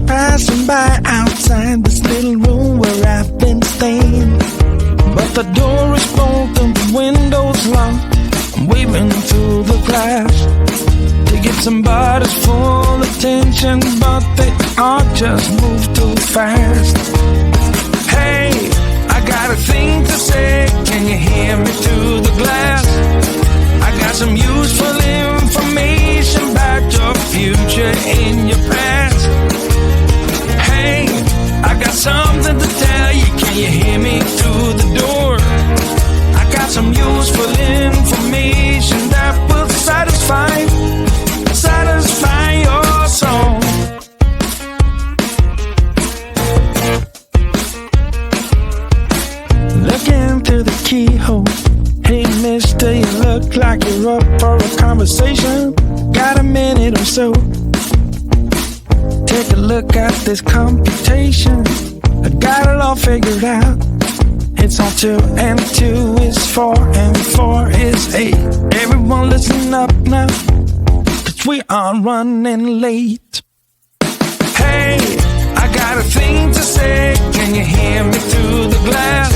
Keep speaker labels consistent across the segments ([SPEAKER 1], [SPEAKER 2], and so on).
[SPEAKER 1] passing by outside this little room where I've been staying. But the door is broken, the window's locked. I'm waving through the glass to get somebody's full attention, but they all just move too fast. Hey, I got a thing to say, can you hear me through the glass? I got some useful information about your future and your past. Hey, I got something to tell you, can you hear me through the door? I got some useful information that will satisfy your soul. Look into the keyhole. Hey mister, you look like you're up for a conversation. Got a minute or so? Take a look at this computation. I got it all figured out. It's all 2 and 2 is 4 and 4 is 8. Everyone listen up now, 'cause we are running late. Hey, I got a thing to say, can you hear me through the glass?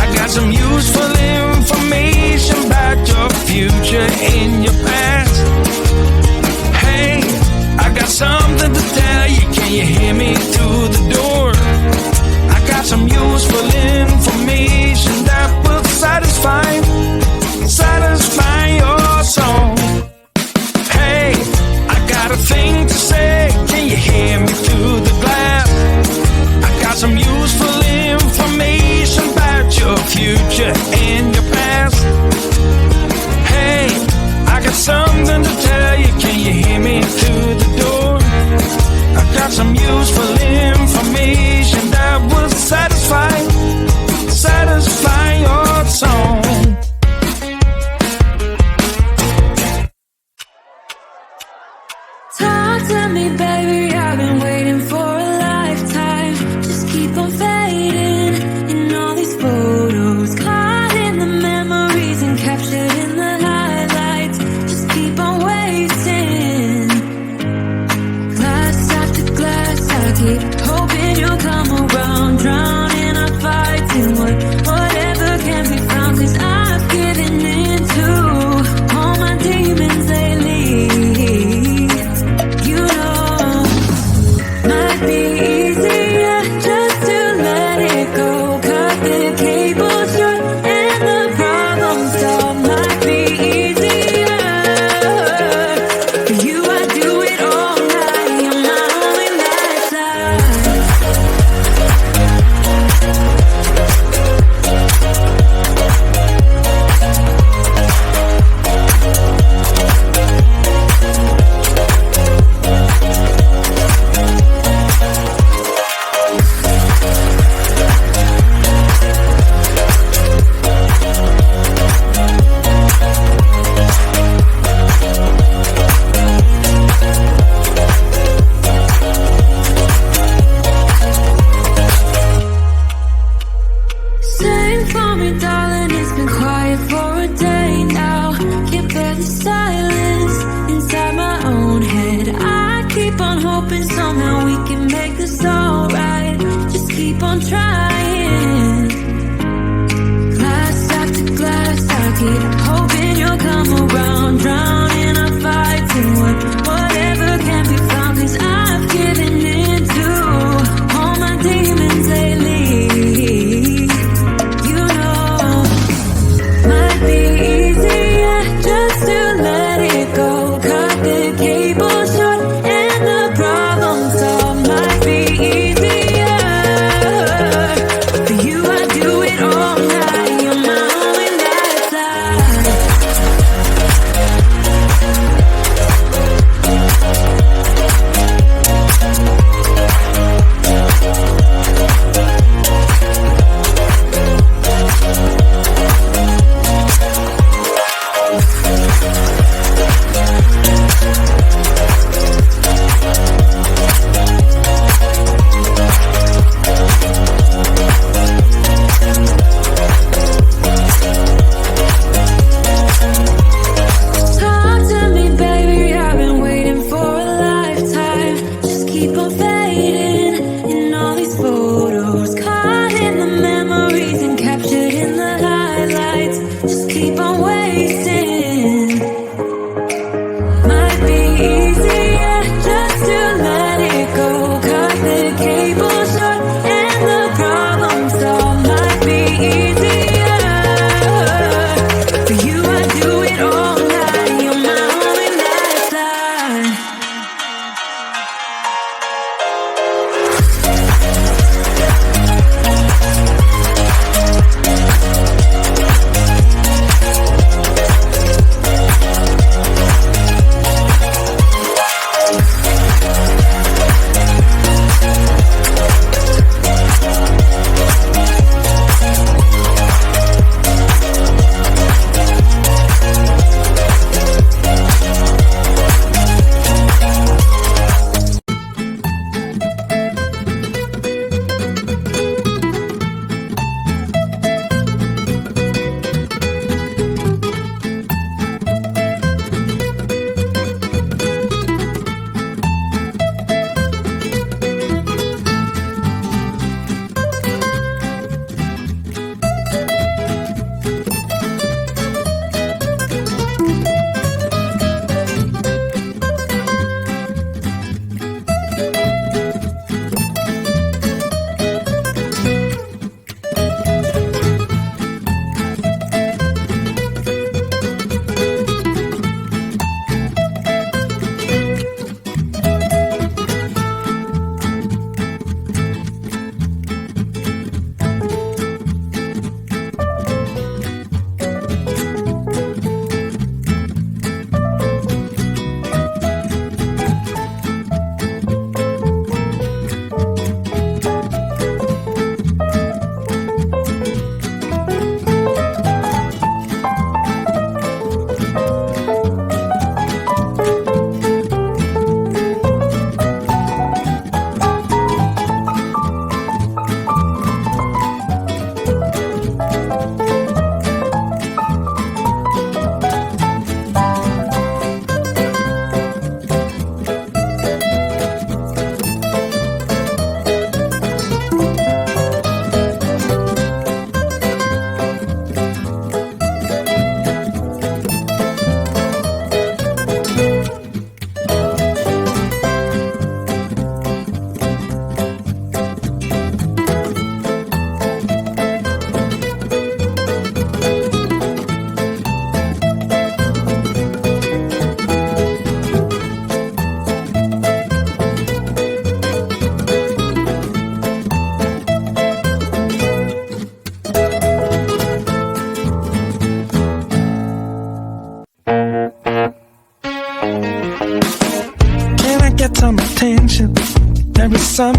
[SPEAKER 1] I got some useful information about your future and your past. Hey, I got something to tell you, can you hear me through the door? I got some useful information that will satisfy your soul. Hey, I got a thing to say, can you hear me through the glass? I got some useful information about your future and your past. Hey, I got something to tell you, can you hear me through the door? I got some useful information that will satisfy your soul.
[SPEAKER 2] Talk to me, baby, I've been waiting for a lifetime. Just keep on fading in all these photos, caught in the memories and captured in the highlights. Just keep on waiting. Glass after glass, I keep hoping you'll come around, drowning our fights in whatever can be found. 'Cause I've given in to all my demons lately. You know, might be easier just to let it go. Cut the cable short and the problem solved. Might be easier for you. I do it all night. You're my only lifeline.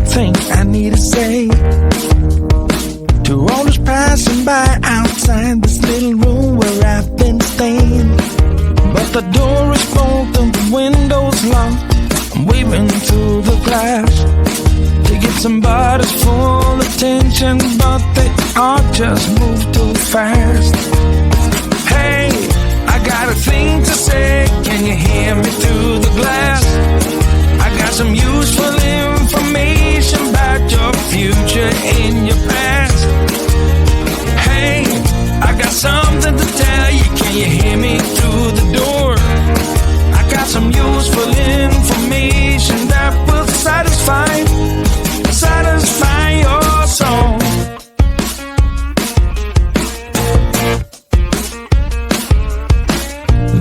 [SPEAKER 1] think I need to say to all those passing by outside this little room where I've been staying. But the door is bolted, the window's locked. I'm waving through the glass to get somebody's full attention, but they all just move too fast. Hey, I got a thing to say, can you hear me through the glass? I got some useful information about your future and your past. Hey, I got something to tell you, can you hear me through the door? I got some useful information that will satisfy your soul.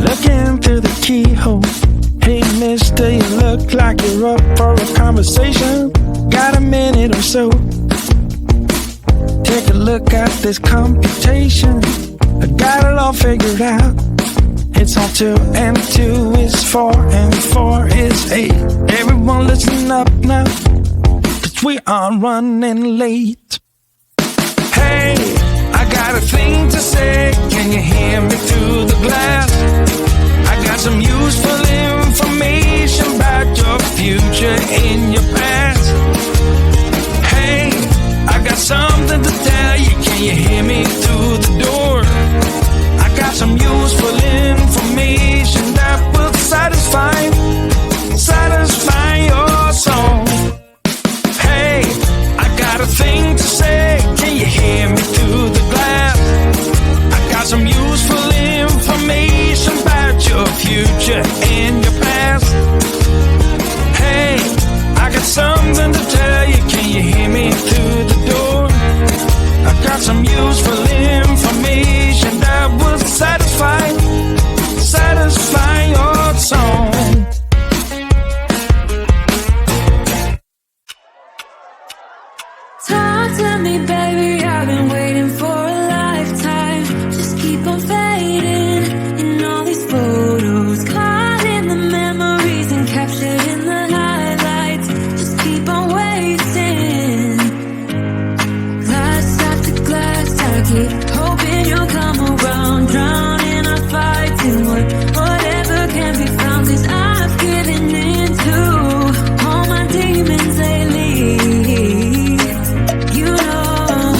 [SPEAKER 1] Looking through the keyhole. Hey mister, you look like you're up for a conversation. Got a minute or so? Take a look at this computation. I got it all figured out. It's all 2 and 2 is 4 and 4 is 8. Everyone listen up now, 'cause we are running late. Hey, I got a thing to say, can you hear me through the glass? I got some useful information about your future and your past. Hey, I got something to tell you, can you hear me through the door? I got some useful information that will satisfy your soul. Hey, I got a thing to say, can you hear me through the glass? I got some useful information about your future and your past. Hey, I got something to tell you, can you hear me through the door? I got some useful information that will satisfy your soul.
[SPEAKER 2] Talk to me, baby, I've been waiting for a lifetime. Just keep on fading in all these photos, caught in the memories and captured in the highlights. Just keep on waiting. Glass after glass, I keep hoping you'll come around, drown in our fights and whatever can be found. 'Cause I've given in to all my demons lately. You know,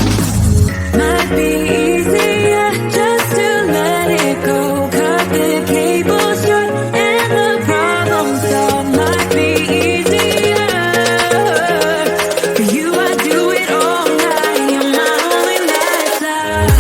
[SPEAKER 2] might be easier just to let it go. Cut the cable short and the problem solved. Might be easier for you. I do it all night. You're my only lifeline.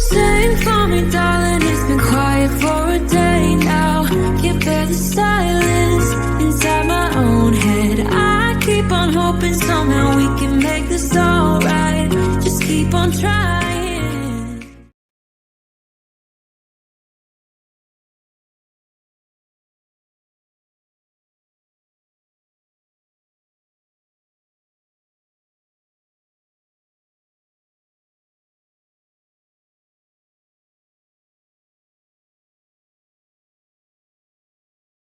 [SPEAKER 2] Sing for me, darling, it's been quiet for a day now. Can't bear the silence inside my own head. I keep on hoping somehow we can make this alright. Just keep on trying.